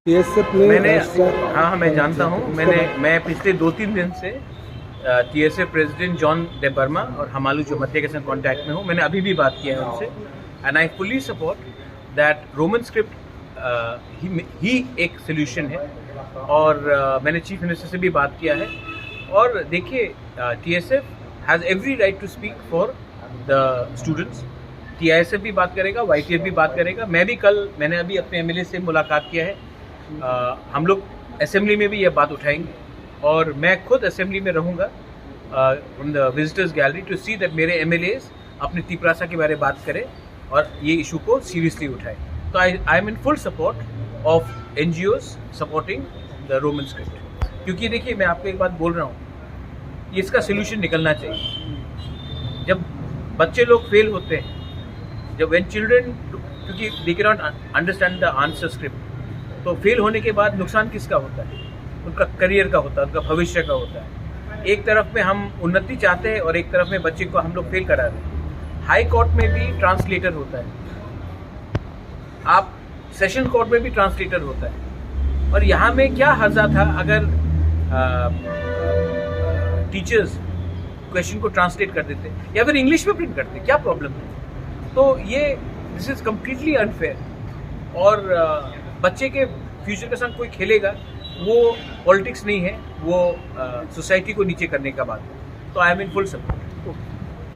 TSF ने मैंने हाँ मैं जानता हूँ। मैं पिछले 2-3 दिन से TSF president John day Burma और हमालू जो मध्य के साथ कॉन्टैक्ट में हूँ। मैंने अभी भी बात किया है उनसे and I fully support that Roman script ही एक सोल्यूशन है। और मैंने चीफ मिनिस्टर से भी बात किया है। और देखिए TSF has every right to speak for the students. TISF भी बात करेगा, वाईटीएफ भी बात करेगा। मैंने अभी अपने एमएलए से मुलाकात किया है। हम लोग असेंबली में भी यह बात उठाएंगे और मैं खुद असेंबली में रहूँगा in the visitors gallery to see that मेरे एमएलएज अपनी तीव्रता के बारे में बात करें और ये इशू को सीरियसली उठाएं। तो I am in full support of NGOs supporting the Roman script. क्योंकि देखिए मैं आपको एक बात बोल रहा हूँ, ये इसका सोल्यूशन निकलना चाहिए। जब बच्चे लोग फेल होते हैं, जब व्हेन चिल्ड्रन, क्योंकि they can not understand the answer script, तो फेल होने के बाद नुकसान किसका होता है? उनका करियर का होता है, उनका भविष्य का होता है। एक तरफ में हम उन्नति चाहते हैं और एक तरफ में बच्चे को हम लोग फेल करा रहे हैं। हाई कोर्ट में भी ट्रांसलेटर होता है, आप सेशन कोर्ट में भी ट्रांसलेटर होता है। और यहाँ में क्या हर्जा था अगर टीचर्स क्वेश्चन को ट्रांसलेट कर देते या फिर इंग्लिश में प्रिंट करते, क्या प्रॉब्लम है? तो ये दिस इज कम्प्लीटली अनफेयर। और बच्चे के फ्यूचर के साथ कोई खेलेगा, वो पॉलिटिक्स नहीं है, वो सोसाइटी को नीचे करने का बात है। तो I am in full support.